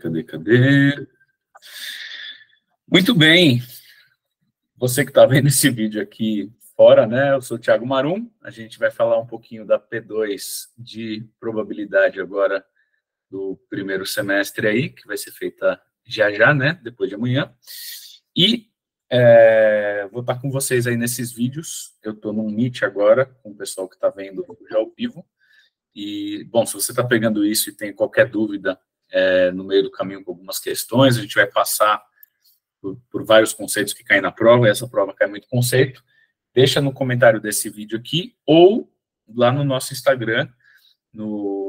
Cadê? Muito bem. Você que está vendo esse vídeo aqui fora, né? Eu sou o Thiago Marum. A gente vai falar um pouquinho da P2 de probabilidade agora do primeiro semestre aí, que vai ser feita já, né? Depois de amanhã. E vou estar com vocês aí nesses vídeos. Eu estou num Meet agora, com o pessoal que está vendo já ao vivo. E, bom, se você está pegando isso e tem qualquer dúvida no meio do caminho com algumas questões, a gente vai passar por vários conceitos que caem na prova, e essa prova cai muito conceito. Deixa no comentário desse vídeo aqui, ou lá no nosso Instagram,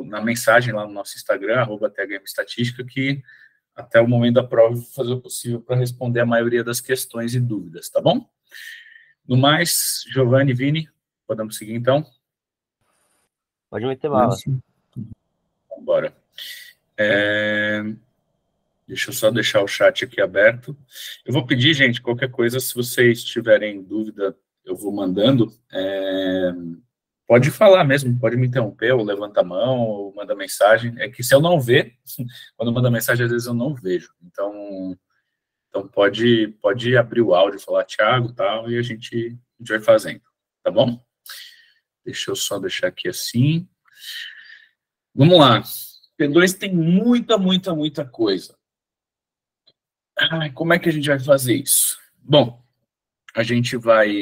na mensagem lá no nosso Instagram, @THMestatística, que até o momento da prova eu vou fazer o possível para responder a maioria das questões e dúvidas, tá bom? No mais, Giovanni, Vini, podemos seguir então? Pode meter bala. Vamos embora. Deixa eu só deixar o chat aqui aberto. Eu vou pedir, gente, qualquer coisa, se vocês tiverem dúvida, eu vou mandando. Pode falar mesmo, pode me interromper, ou levanta a mão, ou manda mensagem. É que se eu não ver, quando manda mensagem, às vezes eu não vejo. Então pode abrir o áudio, falar Thiago e tal, e a gente vai fazendo, tá bom? Deixa eu só deixar aqui assim. Vamos lá. P2 tem muita coisa. Como é que a gente vai fazer isso? Bom, a gente vai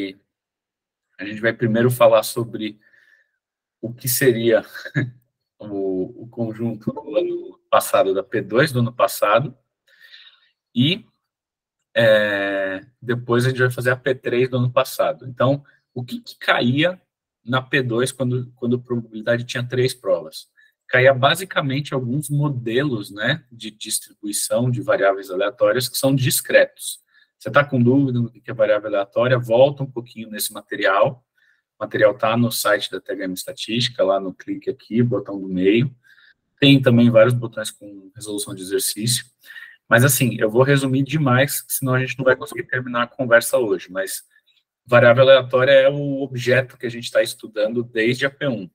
primeiro falar sobre o que seria o conjunto do ano passado, da P2 do ano passado, e depois a gente vai fazer a P3 do ano passado. Então, o que caía na P2 quando a probabilidade tinha 3 provas? Caía basicamente alguns modelos, né, de distribuição de variáveis aleatórias que são discretos. Você está com dúvida no que é variável aleatória? Volta um pouquinho nesse material. O material está no site da THM Estatística, lá no clique aqui, botão do meio. Tem também vários botões com resolução de exercício. Mas, assim, eu vou resumir demais, senão a gente não vai conseguir terminar a conversa hoje. Mas variável aleatória é o objeto que a gente está estudando desde a P1.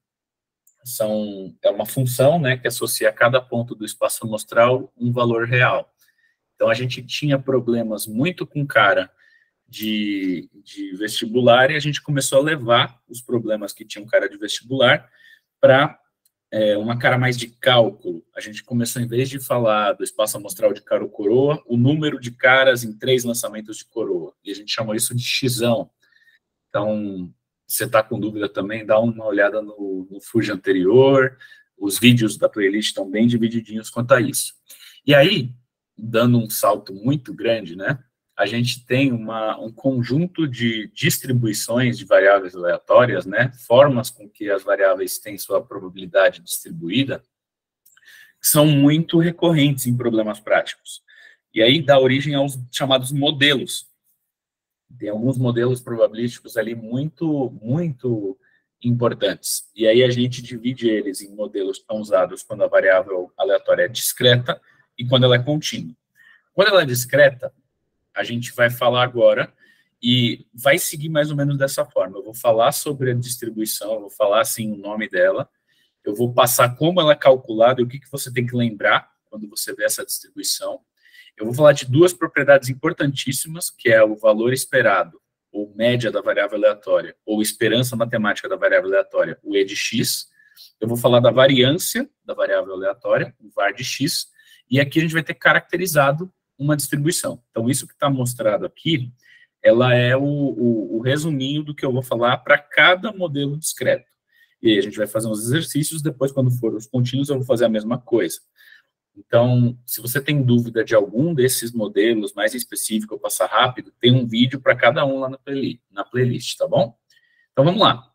É uma função, né, que associa a cada ponto do espaço amostral um valor real. Então, a gente tinha problemas muito com cara de vestibular, e a gente começou a levar os problemas que tinham cara de vestibular para uma cara mais de cálculo. A gente começou, em vez de falar do espaço amostral de cara ou coroa, o número de caras em 3 lançamentos de coroa, e a gente chamou isso de xão. Então, você está com dúvida também, dá uma olhada no Fuji anterior, os vídeos da playlist estão bem divididinhos quanto a isso. E aí, dando um salto muito grande, né, a gente tem um conjunto de distribuições de variáveis aleatórias, né, formas com que as variáveis têm sua probabilidade distribuída, que são muito recorrentes em problemas práticos. E aí dá origem aos chamados modelos. Tem alguns modelos probabilísticos ali muito importantes. E aí a gente divide eles em modelos que são usados quando a variável aleatória é discreta e quando ela é contínua. Quando ela é discreta, a gente vai falar agora e vai seguir mais ou menos dessa forma. Eu vou falar sobre a distribuição, eu vou falar, assim, o nome dela, eu vou passar como ela é calculada e o que você tem que lembrar quando você vê essa distribuição. Eu vou falar de 2 propriedades importantíssimas, que é o valor esperado, ou média da variável aleatória, ou esperança matemática da variável aleatória, o E de x. Eu vou falar da variância da variável aleatória, o var de x, e aqui a gente vai ter caracterizado uma distribuição. Então, isso que está mostrado aqui, ela é o resuminho do que eu vou falar para cada modelo discreto. E aí a gente vai fazer uns exercícios, depois, quando for os contínuos, eu vou fazer a mesma coisa. Então, se você tem dúvida de algum desses modelos, mais específico, eu passar rápido, tem um vídeo para cada um lá na playlist, tá bom? Então, vamos lá.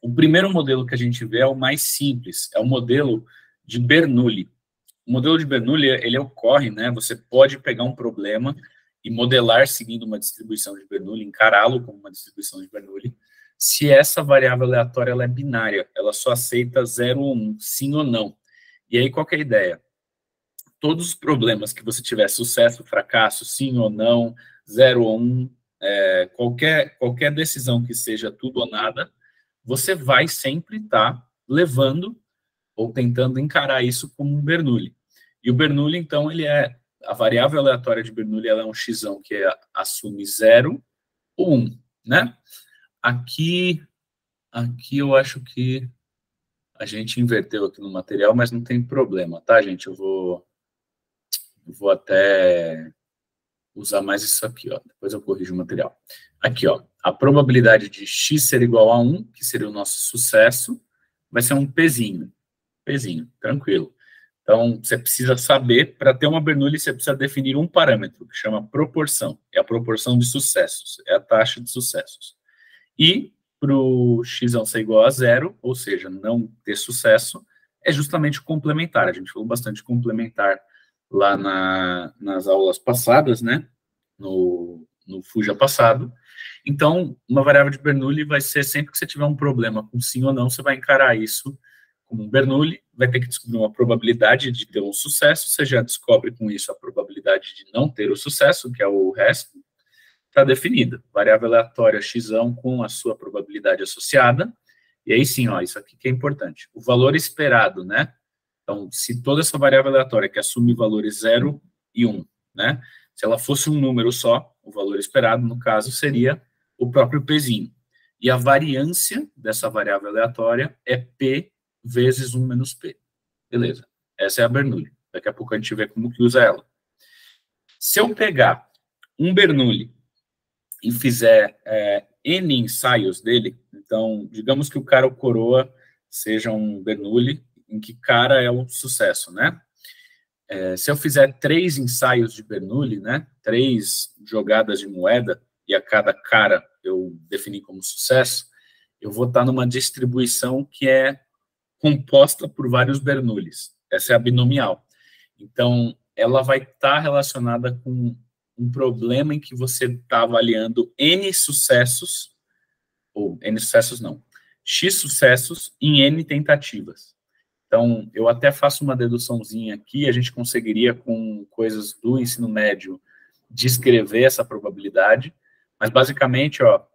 O primeiro modelo que a gente vê é o mais simples, é o modelo de Bernoulli. O modelo de Bernoulli, ele ocorre, né? Você pode pegar um problema e modelar seguindo uma distribuição de Bernoulli, encará-lo como uma distribuição de Bernoulli, se essa variável aleatória ela é binária, ela só aceita 0 ou 1, sim ou não. E aí, qual que é a ideia? Todos os problemas que você tiver sucesso, fracasso, sim ou não, 0 ou 1, qualquer decisão que seja tudo ou nada, você vai sempre estar levando ou tentando encarar isso como um Bernoulli. E o Bernoulli, então, a variável aleatória de Bernoulli, ela é um x que assume 0 ou 1, né? Aqui eu acho que a gente inverteu aqui no material, mas não tem problema, tá, gente? Eu vou até usar mais isso aqui, ó. Depois eu corrijo o material. Aqui, ó. A probabilidade de x ser igual a 1, que seria o nosso sucesso, vai ser um Pzinho. Pzinho, tranquilo. Então, você precisa saber, para ter uma Bernoulli, você precisa definir um parâmetro, que chama proporção. É a proporção de sucessos, é a taxa de sucessos. E, para o x ser igual a 0, ou seja, não ter sucesso, é justamente o complementar. A gente falou bastante de complementar lá nas aulas passadas, né? No Fuja passado. Então, uma variável de Bernoulli vai ser sempre que você tiver um problema com sim ou não, você vai encarar isso como um Bernoulli, vai ter que descobrir uma probabilidade de ter um sucesso, você já descobre com isso a probabilidade de não ter o sucesso, que é o resto, está definida. Variável aleatória x com a sua probabilidade associada, e aí sim, ó, isso aqui que é importante. O valor esperado, né? Então, se toda essa variável aleatória que assume valores 0 e 1, né? Se ela fosse um número só, o valor esperado, no caso, seria o próprio Pzinho. E a variância dessa variável aleatória é P vezes 1 menos P. Beleza. Essa é a Bernoulli. Daqui a pouco a gente vê como que usa ela. Se eu pegar um Bernoulli e fizer N ensaios dele, então, digamos que o cara ou coroa seja um Bernoulli, em que cara é um sucesso, né? Se eu fizer 3 ensaios de Bernoulli, né? 3 jogadas de moeda, e a cada cara eu definir como sucesso, eu vou estar numa distribuição que é composta por vários Bernoullis. Essa é a binomial. Então, ela vai estar relacionada com um problema em que você está avaliando N sucessos, ou N sucessos não, X sucessos em N tentativas. Então, eu até faço uma deduçãozinha aqui, a gente conseguiria, com coisas do ensino médio, descrever essa probabilidade, mas basicamente, ó,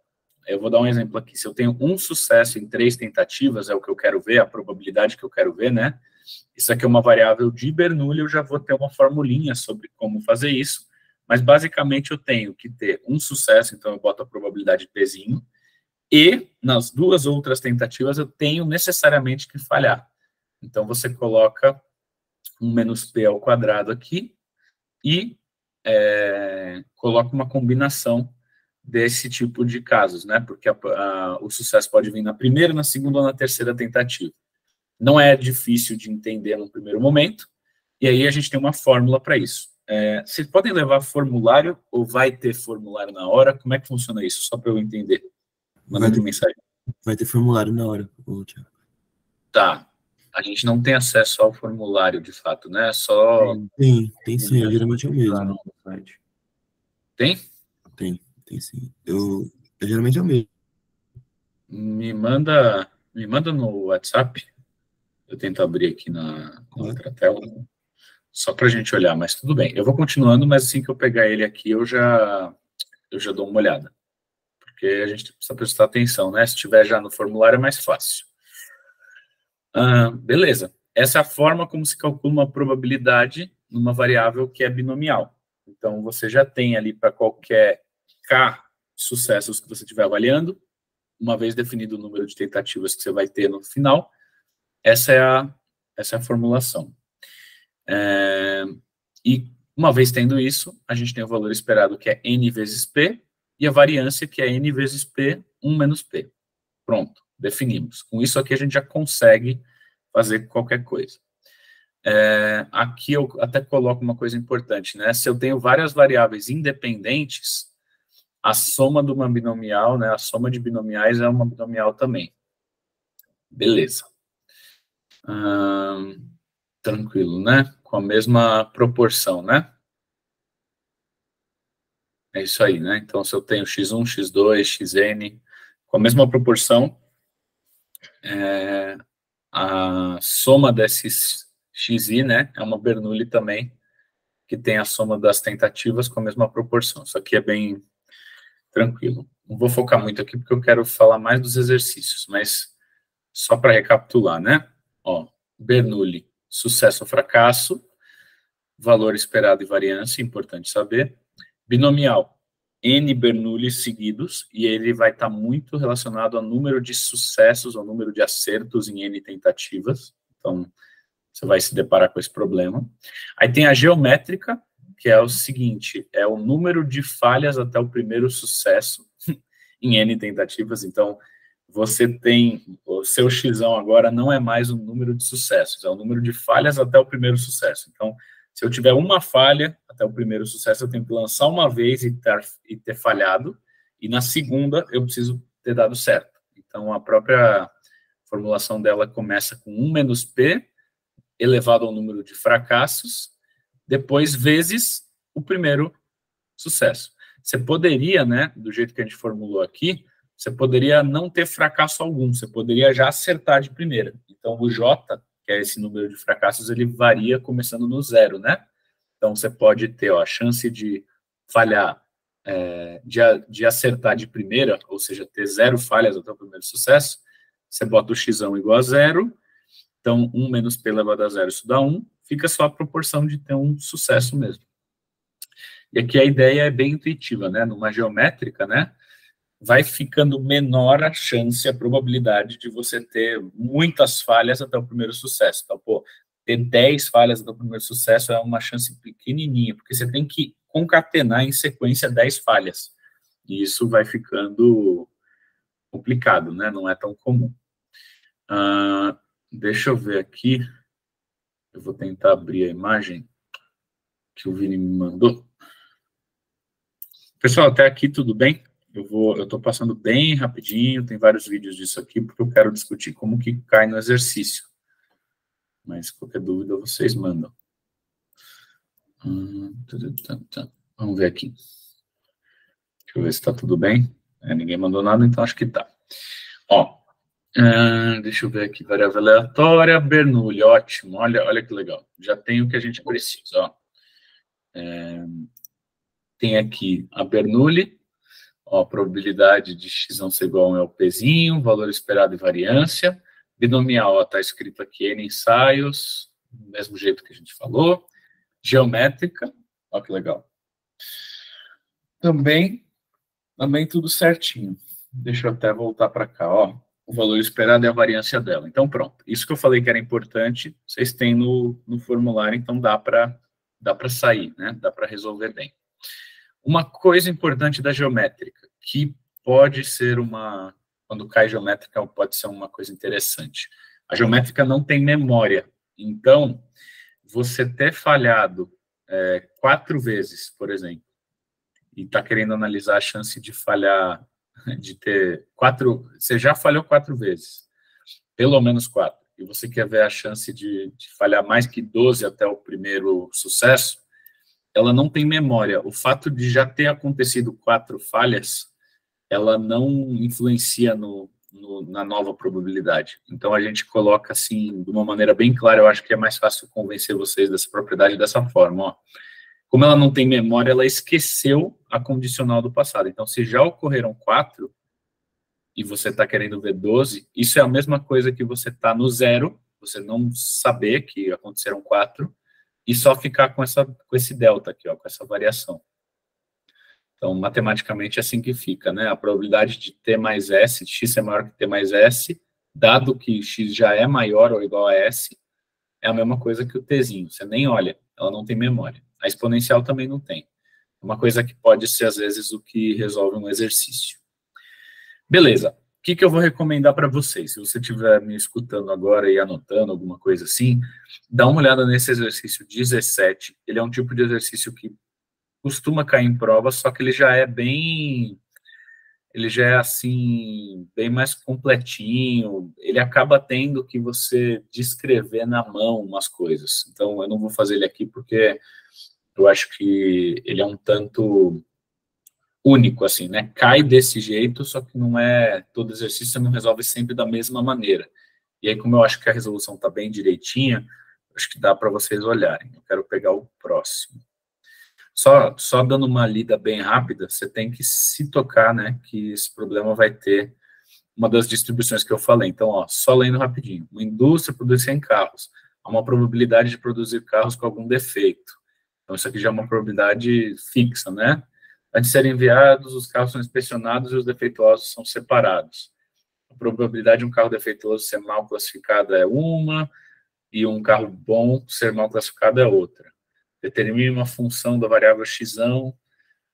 eu vou dar um exemplo aqui. Se eu tenho um sucesso em 3 tentativas, é o que eu quero ver, a probabilidade que eu quero ver, né? Isso aqui é uma variável de Bernoulli, eu já vou ter uma formulinha sobre como fazer isso, mas basicamente eu tenho que ter um sucesso, então eu boto a probabilidade Pzinho, e nas 2 outras tentativas eu tenho necessariamente que falhar. Então você coloca um menos P ao quadrado aqui e coloca uma combinação desse tipo de casos, né? Porque o sucesso pode vir na primeira, na segunda ou na terceira tentativa. Não é difícil de entender no primeiro momento, e aí a gente tem uma fórmula para isso. Vocês podem levar formulário ou vai ter formulário na hora? Como é que funciona isso? Só para eu entender. Manda uma mensagem. Vai ter formulário na hora, Thiago. Tá. A gente não tem acesso ao formulário, de fato, né? Só... Tem sim, geralmente é o mesmo. Tem? Tem sim. Geralmente é o mesmo. Me manda no WhatsApp. Eu tento abrir aqui na outra tela, só para a gente olhar, mas tudo bem. Eu vou continuando, mas assim que eu pegar ele aqui, eu já dou uma olhada. Porque a gente precisa prestar atenção, né? Se tiver já no formulário, é mais fácil. Beleza. Essa é a forma como se calcula uma probabilidade numa variável que é binomial. Então, você já tem ali para qualquer K sucessos que você estiver avaliando, uma vez definido o número de tentativas que você vai ter no final, essa é a formulação. E uma vez tendo isso, a gente tem o valor esperado, que é N vezes P, e a variância, que é N vezes P, 1 menos P. Pronto, definimos. Com isso aqui, a gente já consegue fazer qualquer coisa. Aqui eu até coloco uma coisa importante, né? Se eu tenho várias variáveis independentes, a soma de uma binomial, né? A soma de binomiais é uma binomial também. Beleza. Tranquilo, né? Com a mesma proporção, né? É isso aí, né? Então, se eu tenho x1, x2, xn, com a mesma proporção, a soma desses xi, né, é uma Bernoulli também, que tem a soma das tentativas com a mesma proporção. Isso aqui é bem tranquilo. Não vou focar muito aqui, porque eu quero falar mais dos exercícios, mas só para recapitular, né? Ó, Bernoulli, sucesso ou fracasso. valor esperado e variância, importante saber. Binomial, N Bernoullis seguidos, e ele vai estar muito relacionado ao número de sucessos, ao número de acertos em N tentativas. Então, você vai se deparar com esse problema. Aí tem a geométrica, que é o seguinte, é o número de falhas até o primeiro sucesso em N tentativas. Então, você tem, o seu xão agora não é mais um número de sucessos, é o número de falhas até o primeiro sucesso. Então, se eu tiver uma falha até o primeiro sucesso, eu tenho que lançar uma vez e ter falhado, e na segunda eu preciso ter dado certo. Então, a própria formulação dela começa com 1 menos P, elevado ao número de fracassos, depois vezes o primeiro sucesso. Você poderia, né, do jeito que a gente formulou aqui, você poderia não ter fracasso algum, você poderia já acertar de primeira. Então, o J, que é esse número de fracassos, ele varia começando no 0, né? Então, você pode ter a chance de falhar, de acertar de primeira, ou seja, ter 0 falhas até o primeiro sucesso, você bota o xão igual a 0, então 1 menos P elevado a 0, isso dá 1, fica só a proporção de ter um sucesso mesmo. E aqui a ideia é bem intuitiva, né? Numa geométrica, né? Vai ficando menor a chance, a probabilidade de você ter muitas falhas até o primeiro sucesso. Então, pô, ter 10 falhas até o primeiro sucesso é uma chance pequenininha, porque você tem que concatenar em sequência 10 falhas. E isso vai ficando complicado, né? Não é tão comum. Deixa eu ver aqui. Eu vou tentar abrir a imagem que o Vini me mandou. Pessoal, até aqui tudo bem? Eu estou passando bem rapidinho, tem vários vídeos disso aqui, porque eu quero discutir como que cai no exercício. Mas qualquer dúvida vocês mandam. Vamos ver aqui. Deixa eu ver se está tudo bem. Ninguém mandou nada, então acho que está. Ó, deixa eu ver aqui, variável aleatória, Bernoulli, ótimo, olha que legal. Já tem o que a gente precisa, ó. Tem aqui a Bernoulli, ó, a probabilidade de xão ser igual a 1 é o Pzinho, valor esperado e variância. Binomial, ó, tá escrito aqui N ensaios, do mesmo jeito que a gente falou. Geométrica, ó que legal. Também tudo certinho. Deixa eu até voltar para cá, ó. O valor esperado é a variância dela. Então, pronto. Isso que eu falei que era importante, vocês têm no formulário, então dá para sair, né? Dá para resolver bem. Uma coisa importante da geométrica, que pode ser quando cai geométrica, pode ser uma coisa interessante. A geométrica não tem memória. Então, você ter falhado 4 vezes, por exemplo, e está querendo analisar a chance de falhar, de ter 4, você já falhou 4 vezes, pelo menos 4, e você quer ver a chance de falhar mais que 12 até o primeiro sucesso, ela não tem memória. O fato de já ter acontecido 4 falhas, ela não influencia na nova probabilidade. Então, a gente coloca assim, de uma maneira bem clara, eu acho que é mais fácil convencer vocês dessa propriedade dessa forma, ó. Como ela não tem memória, ela esqueceu a condicional do passado. Então, se já ocorreram 4, e você está querendo ver 12, isso é a mesma coisa que você está no 0, você não saber que aconteceram 4, e só ficar com esse delta aqui, ó, com essa variação. Então, matematicamente, é assim que fica, né? A probabilidade de T mais S, de x é maior que T mais S, dado que x já é maior ou igual a S, é a mesma coisa que o Tzinho. Você nem olha, ela não tem memória. A exponencial também não tem. Uma coisa que pode ser, às vezes, o que resolve um exercício. Beleza. O que eu vou recomendar para vocês? Se você estiver me escutando agora e anotando alguma coisa assim, dá uma olhada nesse exercício 17. Ele é um tipo de exercício que costuma cair em prova, só que ele já é assim, bem mais completinho, ele acaba tendo que você descrever na mão umas coisas. Então, eu não vou fazer ele aqui porque eu acho que ele é um tanto único, assim, né? Cai desse jeito, só que não é todo exercício, você não resolve sempre da mesma maneira. E aí, como eu acho que a resolução está bem direitinha, acho que dá para vocês olharem. Eu quero pegar o próximo. Só dando uma lida bem rápida, você tem que se tocar, né, que esse problema vai ter uma das distribuições que eu falei. Então, ó, só lendo rapidinho. Uma indústria produz 100 carros. Há uma probabilidade de produzir carros com algum defeito. Então, isso aqui já é uma probabilidade fixa, né? Antes de serem enviados, os carros são inspecionados e os defeituosos são separados. A probabilidade de um carro defeituoso ser mal classificado é uma, e um carro bom ser mal classificado é outra. Determine uma função da variável x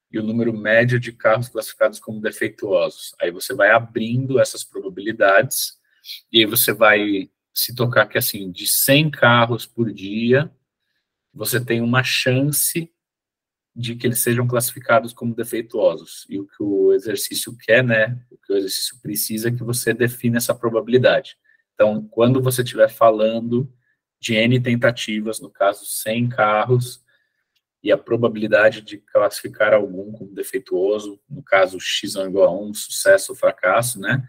e o número médio de carros classificados como defeituosos. Aí você vai abrindo essas probabilidades, e aí você vai se tocar que, assim, de 100 carros por dia, você tem uma chance de que eles sejam classificados como defeituosos. E o que o exercício quer, né, o que o exercício precisa é que você defina essa probabilidade. Então, quando você estiver falando de N tentativas, no caso 100 carros, e a probabilidade de classificar algum como defeituoso, no caso x é igual a 1, sucesso ou fracasso, né?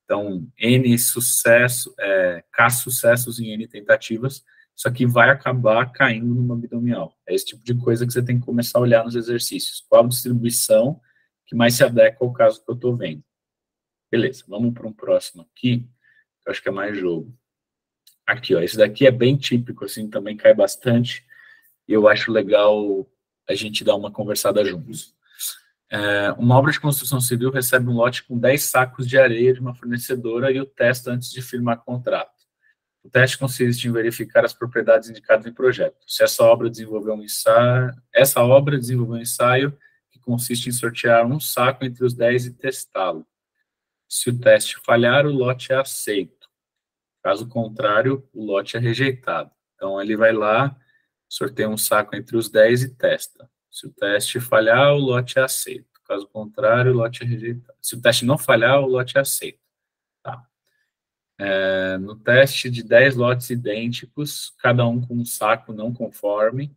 Então, N sucesso, K sucessos em N tentativas, isso aqui vai acabar caindo numa binomial. É esse tipo de coisa que você tem que começar a olhar nos exercícios. Qual a distribuição que mais se adequa ao caso que eu estou vendo? Beleza, vamos para um próximo aqui, que eu acho que é mais jogo. Aqui, ó, esse daqui é bem típico, assim, também cai bastante, e eu acho legal a gente dar uma conversada juntos. Uma obra de construção civil recebe um lote com 10 sacos de areia de uma fornecedora e o testa antes de firmar contrato. O teste consiste em verificar as propriedades indicadas em projeto. Se essa obra desenvolveu um ensaio, que consiste em sortear um saco entre os 10 e testá-lo. Se o teste falhar, o lote é aceito. Caso contrário, o lote é rejeitado. Então, ele vai lá, sorteia um saco entre os 10 e testa. Se o teste falhar, o lote é aceito. Caso contrário, o lote é rejeitado. Se o teste não falhar, o lote é aceito. Tá. No teste de 10 lotes idênticos, cada um com um saco não conforme,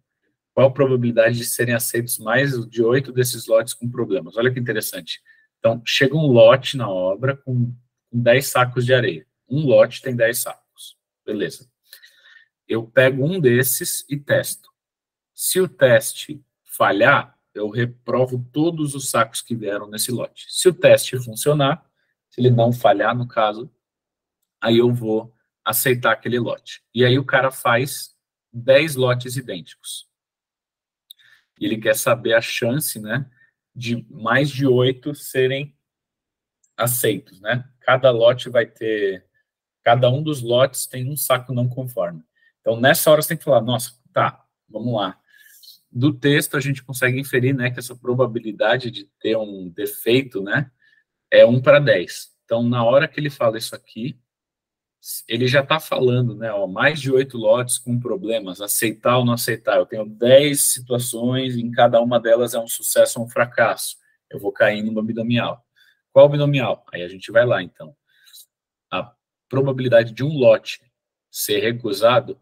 qual a probabilidade de serem aceitos mais de 8 desses lotes com problemas? Olha que interessante. Então, chega um lote na obra com 10 sacos de areia. Um lote tem 10 sacos. Beleza. Eu pego um desses e testo. Se o teste falhar, eu reprovo todos os sacos que vieram nesse lote. Se o teste funcionar, se ele não falhar, no caso, aí eu vou aceitar aquele lote. E aí o cara faz 10 lotes idênticos. E ele quer saber a chance, né, de mais de 8 serem aceitos, né? Cada lote vai ter, cada um dos lotes tem um saco não conforme. Então, nessa hora você tem que falar, nossa, tá, vamos lá. Do texto a gente consegue inferir, né, que essa probabilidade de ter um defeito, né, é 1 para 10. Então, na hora que ele fala isso aqui, ele já está falando, né, ó, mais de 8 lotes com problemas, aceitar ou não aceitar. Eu tenho 10 situações, e em cada uma delas é um sucesso ou um fracasso. Eu vou cair numa binomial. Qual binomial? Aí a gente vai lá, então. A probabilidade de um lote ser recusado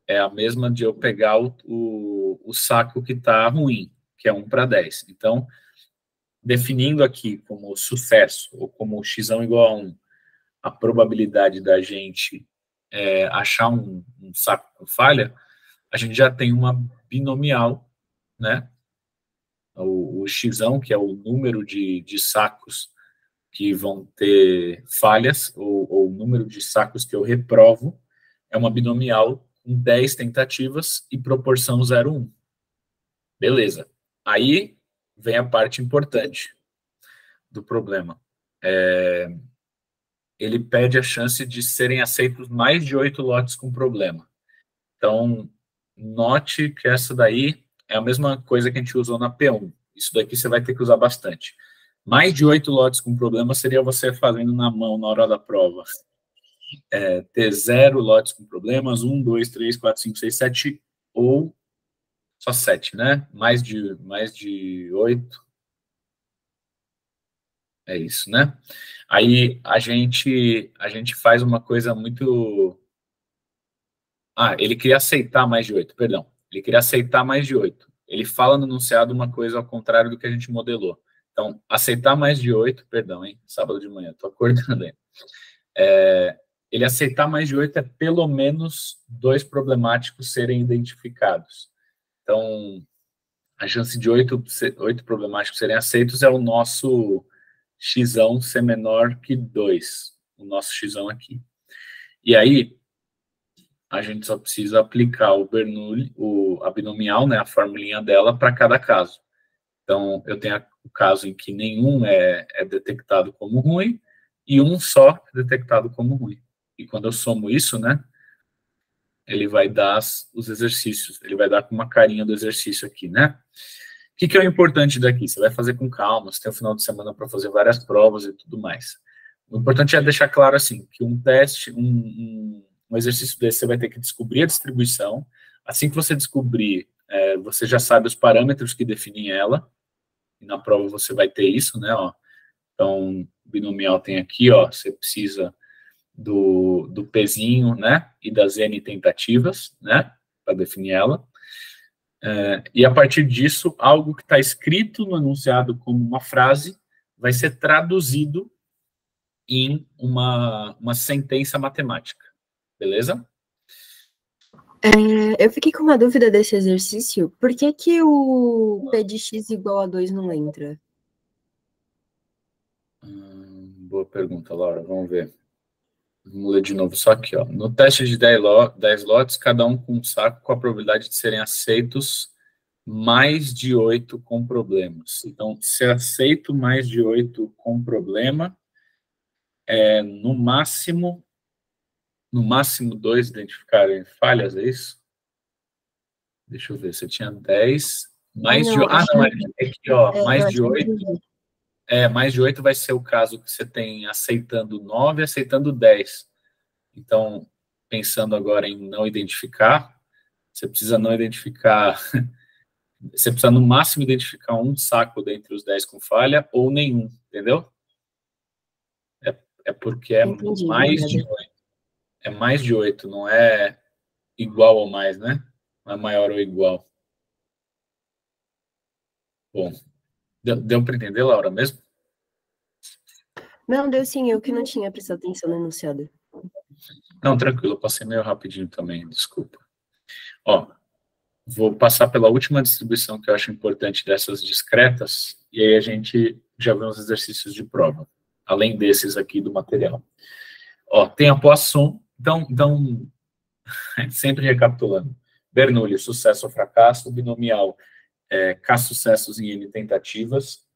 é a mesma de eu pegar o saco que está ruim, que é 1 para 10. Então, definindo aqui como sucesso, ou como x igual a 1, a probabilidade da gente achar um saco com falha, a gente já tem uma binomial, né? O x, que é o número de sacos que vão ter falhas, ou o número de sacos que eu reprovo, é uma binomial com 10 tentativas e proporção 0,1. Beleza. Aí vem a parte importante do problema. Ele pede a chance de serem aceitos mais de 8 lotes com problema. Então, note que essa daí é a mesma coisa que a gente usou na P1. Isso daqui você vai ter que usar bastante. Mais de 8 lotes com problema seria você fazendo na mão na hora da prova. Ter 0 lotes com problemas, 1, 2, 3, 4, 5, 6, 7, ou só 7, né? Mais de 8. É isso, né? Aí a gente faz uma coisa muito... ele queria aceitar mais de 8, perdão. Ele queria aceitar mais de 8. Ele fala no enunciado uma coisa ao contrário do que a gente modelou. Então, aceitar mais de 8, perdão, hein? Sábado de manhã, tô acordando aí. Ele aceitar mais de 8 é pelo menos 2 problemáticos serem identificados. Então, a chance de 8 problemáticos serem aceitos é o nosso x ser menor que 2. O nosso x aqui. E aí, a gente só precisa aplicar o Bernoulli, a binomial, né, a formulinha dela, para cada caso. Então, eu tenho o caso em que nenhum é detectado como ruim, e um só é detectado como ruim. E quando eu somo isso, né, ele vai dar os exercícios, ele vai dar com uma carinha do exercício aqui, né? O que é o importante daqui? Você vai fazer com calma, você tem o final de semana para fazer várias provas e tudo mais. O importante é deixar claro, assim, que um teste, um exercício desse, você vai ter que descobrir a distribuição. Assim que você descobrir, você já sabe os parâmetros que definem ela, e na prova você vai ter isso, né, ó. Então, binomial tem aqui, ó, você precisa do Pzinho, né, e das N tentativas, né, para definir ela. E a partir disso, algo que está escrito no enunciado como uma frase vai ser traduzido em uma sentença matemática, beleza? Eu fiquei com uma dúvida desse exercício. Por que que o P de x igual a 2 não entra? Boa pergunta, Laura, vamos ver. Vamos ler de novo só aqui, ó. No teste de 10 lotes, cada um com um saco com a probabilidade de serem aceitos mais de 8 com problemas. Então, se aceito mais de 8 com problema, no máximo 2 identificarem falhas, é isso? Deixa eu ver, você tinha 10, mais de... não, Ah, não, é aqui, ó, mais eu de acho que 8. entendi. Mais de 8 vai ser o caso que você tem aceitando 9, aceitando 10. Então, pensando agora em não identificar, você precisa não identificar... Você precisa, no máximo, identificar um saco dentre os 10 com falha ou nenhum, entendeu? Porque é Entendi, mais de obrigada. 8. É mais de 8, não é igual ou mais, né? Não é maior ou igual. Bom, deu para entender, Laura, mesmo? Não, deu sim, eu que não tinha prestado atenção no enunciado. Não, tranquilo, eu passei meio rapidinho também, desculpa. Ó, vou passar pela última distribuição que eu acho importante dessas discretas, e aí a gente já vê uns exercícios de prova, além desses aqui do material. Ó, tem a Poisson, então sempre recapitulando. Bernoulli, sucesso ou fracasso, binomial, K sucessos em N tentativas,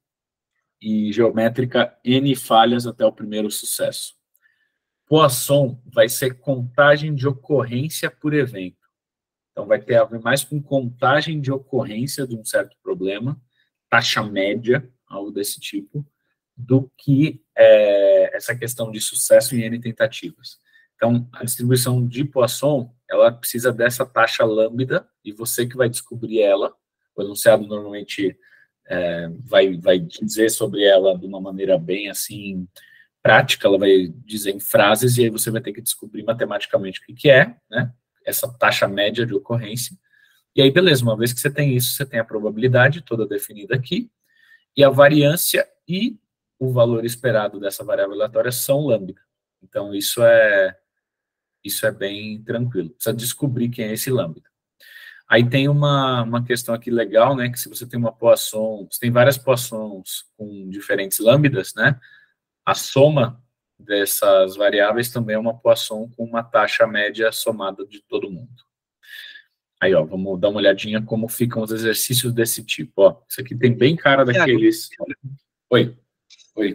e geométrica, N falhas até o primeiro sucesso. Poisson vai ser contagem de ocorrência por evento. Então, vai ter a ver mais com contagem de ocorrência de um certo problema, taxa média, algo desse tipo, do que essa questão de sucesso em N tentativas. Então, a distribuição de Poisson, ela precisa dessa taxa lambda, e você que vai descobrir ela. O enunciado normalmente vai dizer sobre ela de uma maneira bem, assim, prática, ela vai dizer em frases, e aí você vai ter que descobrir matematicamente o que é, né? Essa taxa média de ocorrência. E aí, beleza, uma vez que você tem isso, você tem a probabilidade toda definida aqui, e a variância e o valor esperado dessa variável aleatória são lambda. Então, isso é bem tranquilo. Precisa descobrir quem é esse lambda. Aí tem uma questão aqui legal, né, que se você tem uma Poisson, você tem várias Poissons com diferentes lambdas, né, a soma dessas variáveis também é uma Poisson com uma taxa média somada de todo mundo. Aí, ó, vamos dar uma olhadinha como ficam os exercícios desse tipo, ó. Isso aqui tem bem cara daqueles... Oi.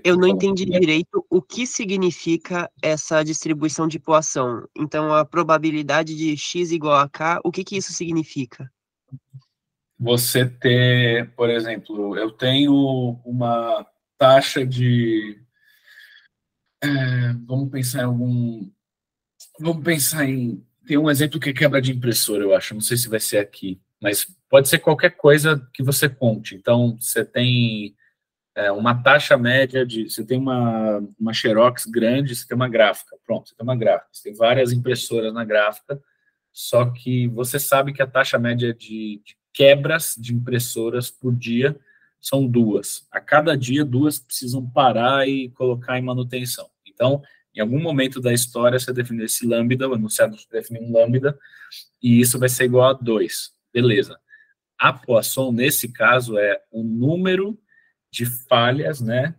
Eu não entendi direito o que significa essa distribuição de Poisson. Então, a probabilidade de x igual a k, o que isso significa? Você ter, por exemplo, eu tenho uma taxa de... vamos pensar em... Tem um exemplo que é quebra de impressora, eu acho. Não sei se vai ser aqui, mas pode ser qualquer coisa que você conte. Então, você tem uma taxa média de... Você tem uma Xerox grande, você tem uma gráfica. Pronto, você tem uma gráfica. Você tem várias impressoras na gráfica, só que você sabe que a taxa média de quebras de impressoras por dia são 2. A cada dia, 2 precisam parar e colocar em manutenção. Então, em algum momento da história, você define esse lambda, o enunciado define um lambda, e isso vai ser igual a 2. Beleza. A Poisson, nesse caso, é o número de falhas, né,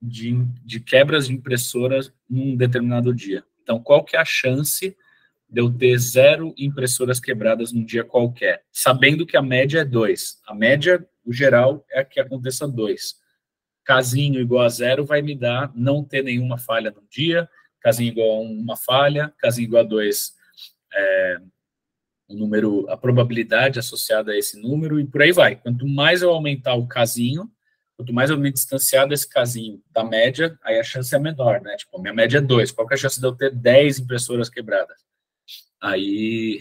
de quebras de impressoras num determinado dia. Então, qual que é a chance de eu ter 0 impressoras quebradas num dia qualquer, sabendo que a média é 2. A média, o geral, é que aconteça 2. Casinho igual a 0 vai me dar não ter nenhuma falha num dia, casinho igual a 1 falha, casinho igual a 2, a probabilidade associada a esse número, e por aí vai. Quanto mais eu aumentar o casinho, quanto mais eu me distanciar desse casinho da média, aí a chance é menor, né? Tipo, a minha média é 2. Qual que é a chance de eu ter 10 impressoras quebradas? Aí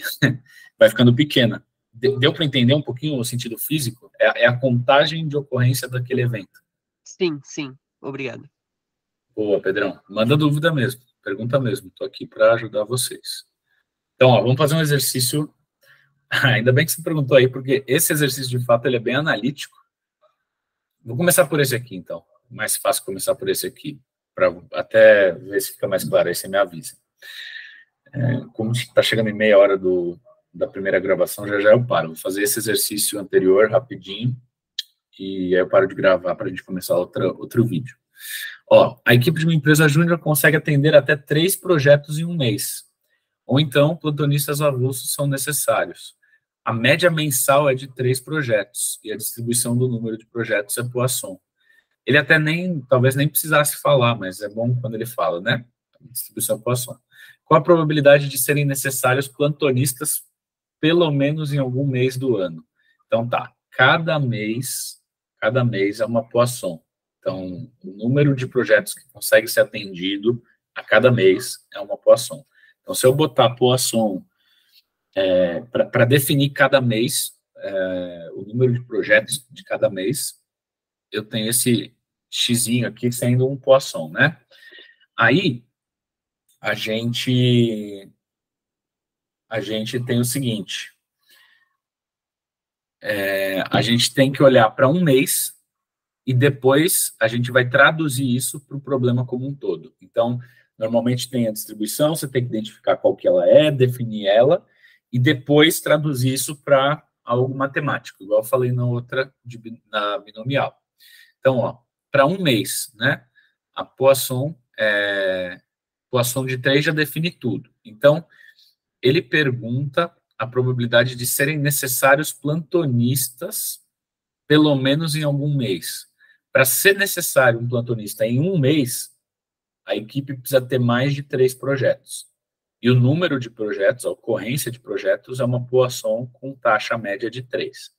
vai ficando pequena. Deu para entender um pouquinho o sentido físico? É a contagem de ocorrência daquele evento. Sim, sim. Obrigado. Boa, Pedrão. Manda dúvida mesmo. Pergunta mesmo. Estou aqui para ajudar vocês. Então, ó, vamos fazer um exercício. Ainda bem que você perguntou aí, porque esse exercício, de fato, ele é bem analítico. Vou começar por esse aqui, então. Mais fácil começar por esse aqui, para até ver se fica mais claro. Aí você me avisa. Como está chegando em meia hora da primeira gravação, já eu paro. Vou fazer esse exercício anterior rapidinho, e aí eu paro de gravar para a gente começar outro vídeo. Ó, a equipe de uma empresa júnior consegue atender até 3 projetos em um mês. Ou então, plantonistas avulsos são necessários. A média mensal é de 3 projetos, e a distribuição do número de projetos é Poisson. Ele até talvez nem precisasse falar, mas é bom quando ele fala, né? A distribuição é Poisson. Qual a probabilidade de serem necessários plantonistas pelo menos em algum mês do ano? Então tá, cada mês é uma Poisson. Então, o número de projetos que consegue ser atendido a cada mês é uma Poisson. Então, se eu botar Poisson para definir cada mês, o número de projetos de cada mês, eu tenho esse xizinho aqui sendo um Poisson, né? Aí, a gente tem o seguinte, a gente tem que olhar para um mês e depois a gente vai traduzir isso para o problema como um todo. Então, normalmente tem a distribuição, você tem que identificar qual que ela é, definir ela, e depois traduzir isso para algo matemático, igual eu falei na binomial. Então, ó, para um mês, né, a Poisson de 3 já define tudo. Então, ele pergunta a probabilidade de serem necessários plantonistas pelo menos em algum mês. Para ser necessário um plantonista em um mês, a equipe precisa ter mais de 3 projetos. E o número de projetos, a ocorrência de projetos, é uma Poisson com taxa média de 3.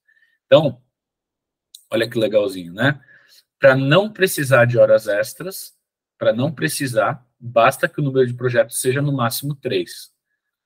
Então, olha que legalzinho, né? Para não precisar de horas extras, basta que o número de projetos seja no máximo 3.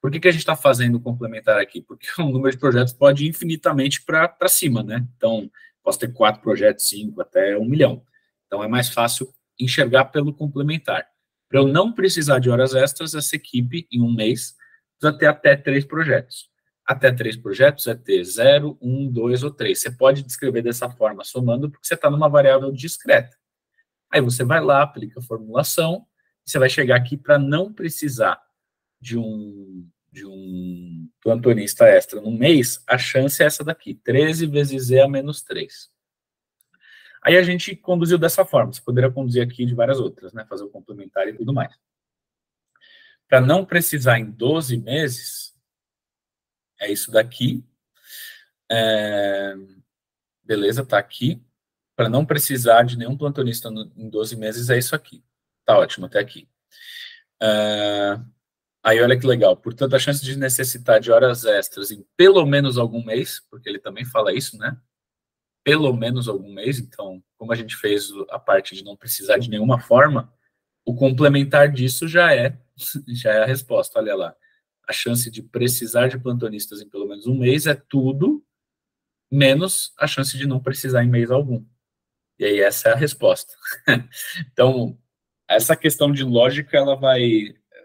Por que a gente está fazendo o complementar aqui? Porque o número de projetos pode ir infinitamente para cima, né? Então, posso ter 4 projetos, 5, até 1 milhão. Então, é mais fácil enxergar pelo complementar. Para eu não precisar de horas extras, essa equipe, em um mês, precisa ter até 3 projetos. Até 3 projetos é ter 0, 1, 2 ou 3. Você pode descrever dessa forma, somando, porque você está numa variável discreta. Aí você vai lá, aplica a formulação, e você vai chegar aqui para não precisar de um plantonista extra no mês, a chance é essa daqui, 13 vezes Z a menos 3. Aí a gente conduziu dessa forma, você poderia conduzir aqui de várias outras, né, fazer o complementar e tudo mais. Para não precisar em 12 meses, é isso daqui, beleza, tá aqui. Para não precisar de nenhum plantonista em 12 meses, é isso aqui. Tá ótimo, até aqui. Aí, olha que legal. Portanto, a chance de necessitar de horas extras em pelo menos algum mês, porque ele também fala isso, né? Pelo menos algum mês. Então, como a gente fez a parte de não precisar de nenhuma forma, o complementar disso já é a resposta. Olha lá. A chance de precisar de plantonistas em pelo menos um mês é tudo menos a chance de não precisar em mês algum. E aí, essa é a resposta. Então, essa questão de lógica,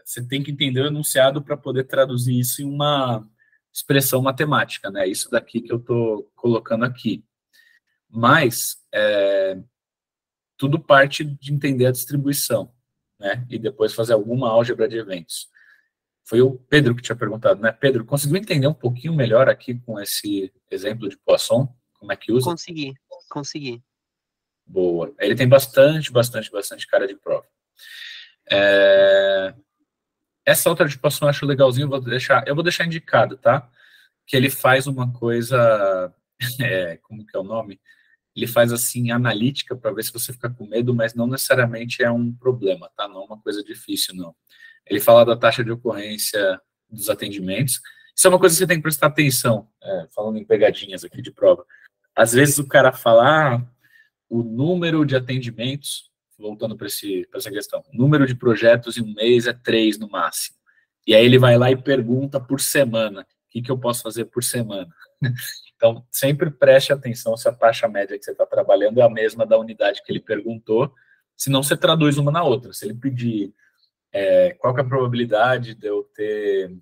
você tem que entender o enunciado para poder traduzir isso em uma expressão matemática, né? Isso daqui que eu estou colocando aqui. Mas, tudo parte de entender a distribuição, né? E depois fazer alguma álgebra de eventos. Foi o Pedro que tinha perguntado, né? Pedro, conseguiu entender um pouquinho melhor aqui com esse exemplo de Poisson? Como é que usa? Consegui. Boa. Ele tem bastante cara de prova. Essa outra tipação eu acho legalzinho, eu vou deixar indicado, tá? Que ele faz uma coisa, como que é o nome? Ele faz assim, analítica, para ver se você fica com medo, mas não necessariamente é um problema, tá? Não é uma coisa difícil, não. Ele fala da taxa de ocorrência dos atendimentos. Isso é uma coisa que você tem que prestar atenção, falando em pegadinhas aqui de prova. Às vezes o cara fala, o número de atendimentos, voltando para essa questão, o número de projetos em um mês é 3 no máximo. E aí ele vai lá e pergunta por semana, o que eu posso fazer por semana? Então, sempre preste atenção se a taxa média que você está trabalhando é a mesma da unidade que ele perguntou, senão você traduz uma na outra. Se ele pedir qual que é a probabilidade de eu ter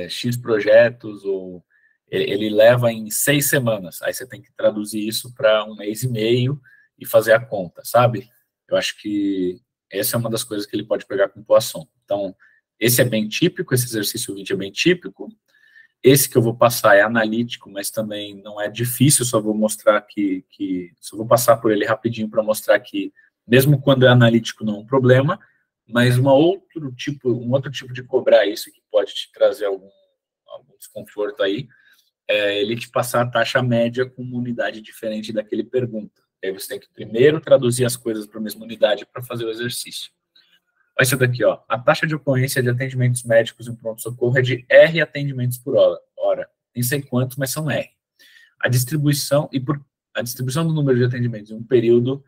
X projetos, ou ele leva em 6 semanas, aí você tem que traduzir isso para um mês e meio e fazer a conta, sabe? Eu acho que essa é uma das coisas que ele pode pegar com Poisson. Então, esse é bem típico, esse exercício 20 é bem típico. Esse que eu vou passar é analítico, mas também não é difícil, só vou mostrar só vou passar por ele rapidinho para mostrar que, mesmo quando é analítico, não é um problema, mas um outro tipo de cobrar isso que pode te trazer algum desconforto aí, é ele te passar a taxa média com uma unidade diferente da que ele pergunta. Aí você tem que primeiro traduzir as coisas para a mesma unidade para fazer o exercício. Olha isso daqui, ó. A taxa de ocorrência de atendimentos médicos em pronto-socorro é de R atendimentos por hora. Nem sei quantos, mas são R. A distribuição do número de atendimentos em um período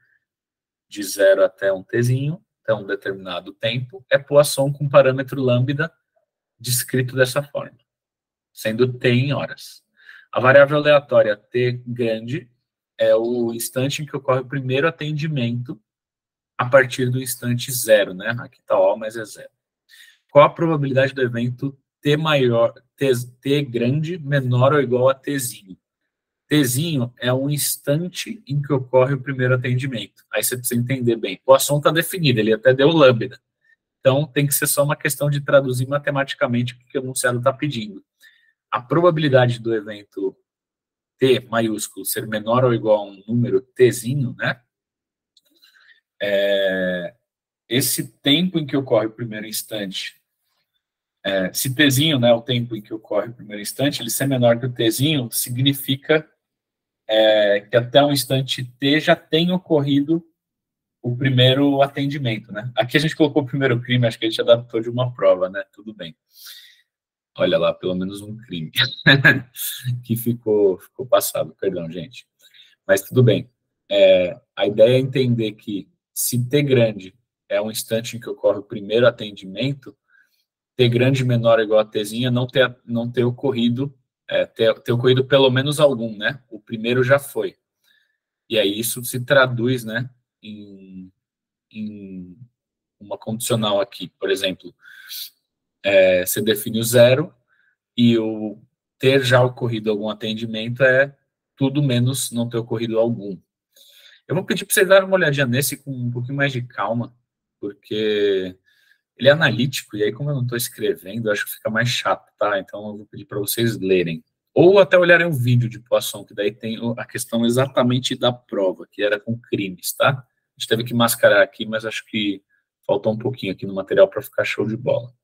de 0 até um Tzinho, até um determinado tempo, é Poisson com parâmetro lambda descrito dessa forma, sendo T em horas. A variável aleatória T grande é o instante em que ocorre o primeiro atendimento a partir do instante 0, né? Aqui está O, mas é 0. Qual a probabilidade do evento T grande menor ou igual a Tzinho? Tzinho é um instante em que ocorre o primeiro atendimento. Aí você precisa entender bem. O assunto está definido, ele até deu lambda. Então, tem que ser só uma questão de traduzir matematicamente o que o enunciado está pedindo. A probabilidade do evento T maiúsculo ser menor ou igual a um número Tzinho, né? Esse tempo em que ocorre o primeiro instante, se Tzinho, né, o tempo em que ocorre o primeiro instante, ele ser menor que o Tzinho, significa que até um instante T já tem ocorrido o primeiro atendimento, né? Aqui a gente colocou o primeiro crime, acho que a gente adaptou de uma prova, né? Tudo bem. Olha lá, pelo menos um crime que ficou passado, perdão, gente. Mas tudo bem. A ideia é entender que se T grande é um instante em que ocorre o primeiro atendimento, T grande menor ou igual a Tzinha não ter ocorrido, ter ocorrido pelo menos algum, né? O primeiro já foi. E aí isso se traduz, né, em uma condicional aqui. Por exemplo, você define o 0 e o ter já ocorrido algum atendimento é tudo menos não ter ocorrido algum. Eu vou pedir para vocês darem uma olhadinha nesse com um pouquinho mais de calma, porque ele é analítico, e aí como eu não estou escrevendo, eu acho que fica mais chato, tá? Então eu vou pedir para vocês lerem. Ou até olharem um vídeo de Poisson, que daí tem a questão exatamente da prova, que era com crimes, tá? A gente teve que mascarar aqui, mas acho que faltou um pouquinho aqui no material para ficar show de bola.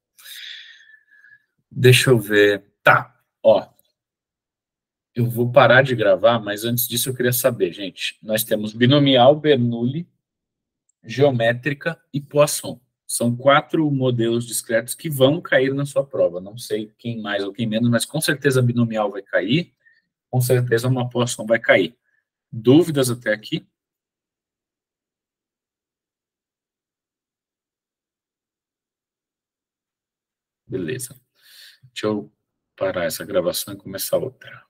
Deixa eu ver. Tá, ó. Eu vou parar de gravar, mas antes disso eu queria saber, gente. Nós temos binomial, Bernoulli, geométrica e Poisson. São 4 modelos discretos que vão cair na sua prova. Não sei quem mais ou quem menos, mas com certeza a binomial vai cair, com certeza uma Poisson vai cair. Dúvidas até aqui? Beleza. Deixa eu parar essa gravação e começar outra.